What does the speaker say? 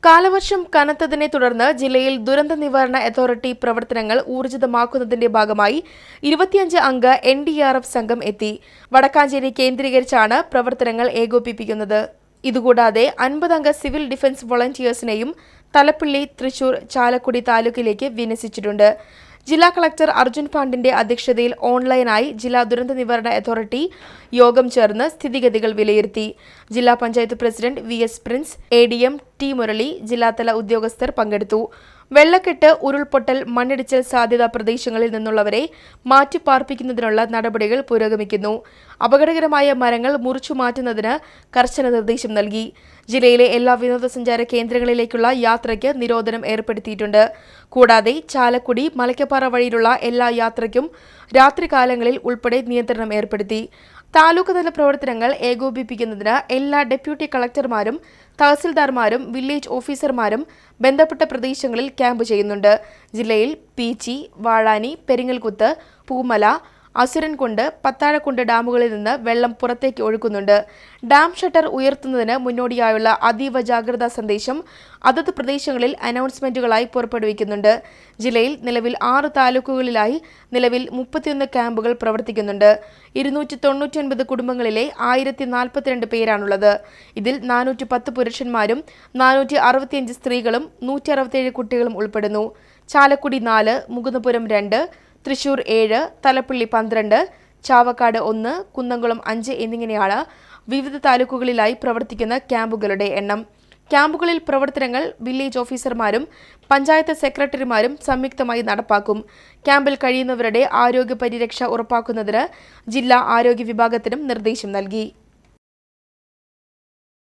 കാലവർഷം കനത്തതിനെ തുടർന്ന് ജില്ലയിൽ ദുരന്ത നിവാരണ അതോറിറ്റി പ്രവർത്തനങ്ങൾ ഊർജിതമാക്കുന്നതിന്റെ ഭാഗമായി 25 അംഗ NDRF സംഘം എത്തി. വടക്കാഞ്ചേരി കേന്ദ്രീകരിച്ചാണ് പ്രവർത്തനങ്ങൾ ഏകോപിപ്പിക്കുന്നത്. ഇതുകൂടാതെ 50 അംഗ സിവിൽ ഡിഫൻസ് വോളണ്ടിയേഴ്സിനെയും തലപ്പള്ളി, തൃശൂർ, ചാലക്കുടി താലൂക്കിലേക്ക് വിന്യസിച്ചിട്ടുണ്ട്. ജില്ലാ കളക്ടർ അർജുൻ പാണ്ഡിന്റെ അധ്യക്ഷതയിൽ ഓൺലൈനായി ജില്ലാ ദുരന്ത നിവാരണ അതോറിറ്റി യോഗം ചേർന്ന് സ്ഥിതിഗതികൾ വിലയിരുത്തി. ജില്ലാ panchayat president VS Prince, ADM T Murali, ജില്ലാതല ഉദ്യോഗസ്ഥർ പങ്കെടുത്തു. വെള്ളക്കെട്ട്, ഉരുൾപൊട്ടൽ, മണ്ണിടിച്ചിൽ സാധ്യതാ പ്രദേശങ്ങളിൽ നിന്നുള്ളവരെ മാറ്റിപ്പാർപ്പിക്കുന്നതിനുള്ള നടപടികൾ പുരോഗമിക്കുന്നു. അപകടകരമായ മരങ്ങൾ മുറിച്ചു മാറ്റുന്നതിന് കർശന നിർദ്ദേശം നൽകി. ജില്ലയിലെ എല്ലാ വിനോദസഞ്ചാര കേന്ദ്രങ്ങളിലേക്കുള്ള യാത്രയ്ക്ക് നിരോധനം ഏർപ്പെടുത്തിയിട്ടുണ്ട്. കൂടാതെ ചാലക്കുടി, മലക്കപ്പാറ വഴിയിലുള്ള എല്ലാ യാത്രയ്ക്കും രാത്രികാലങ്ങളിൽ ഉൾപ്പെടെ നിയന്ത്രണം ഏർപ്പെടുത്തി. താലൂക്ക് തല പ്രവർത്തനങ്ങൾ ഏകോപിപ്പിക്കുന്നതിന് എല്ലാ ഡെപ്യൂട്ടി കളക്ടർമാരും, തഹസിൽദാർമാരും, വില്ലേജ് ഓഫീസർമാരും ബന്ധപ്പെട്ട പ്രദേശങ്ങളിൽ ക്യാമ്പ് ചെയ്യുന്നുണ്ട്. ജില്ലയിൽ പീച്ചി, വാഴാനി, പെരിങ്ങൽകുത്ത്, പൂമല, അസുരൻകുണ്ട്, പത്താഴക്കുണ്ട് ഡാമുകളിൽ നിന്ന് വെള്ളം പുറത്തേക്ക് ഒഴുക്കുന്നുണ്ട്. ഡാം ഷട്ടർ ഉയർത്തുന്നതിന് മുന്നോടിയായുള്ള അതീവ ജാഗ്രതാ സന്ദേശം അതത് പ്രദേശങ്ങളിൽ അനൗൺസ്മെന്റുകളായി പുറപ്പെടുവിക്കുന്നുണ്ട്. ജില്ലയിൽ നിലവിൽ 6 താലൂക്കുകളിലായി നിലവിൽ 31 ക്യാമ്പുകൾ പ്രവർത്തിക്കുന്നുണ്ട്. 299 കുടുംബങ്ങളിലെ 1042 പേരാണുള്ളത്. ഇതിൽ 410 പുരുഷന്മാരും 465 സ്ത്രീകളും 167 കുട്ടികളും ഉൾപ്പെടുന്നു. ചാലക്കുടി 4, മുകുന്ദപുരം 2, തൃശൂർ 7, തലപ്പള്ളി 12, ചാവക്കാട് 1, കുന്നംകുളം 5 എന്നിങ്ങനെയാണ് വിവിധ താലൂക്കുകളിലായി പ്രവർത്തിക്കുന്ന ക്യാമ്പുകളുടെ എണ്ണം. ക്യാമ്പുകളിൽ പ്രവർത്തനങ്ങൾ വില്ലേജ് ഓഫീസർമാരും പഞ്ചായത്ത് സെക്രട്ടറിമാരും സംയുക്തമായി നടപ്പാക്കും. ക്യാമ്പിൽ കഴിയുന്നവരുടെ ആരോഗ്യ പരിരക്ഷ ഉറപ്പാക്കുന്നതിന് ജില്ലാ ആരോഗ്യ വിഭാഗത്തിനും നിർദ്ദേശം നൽകി.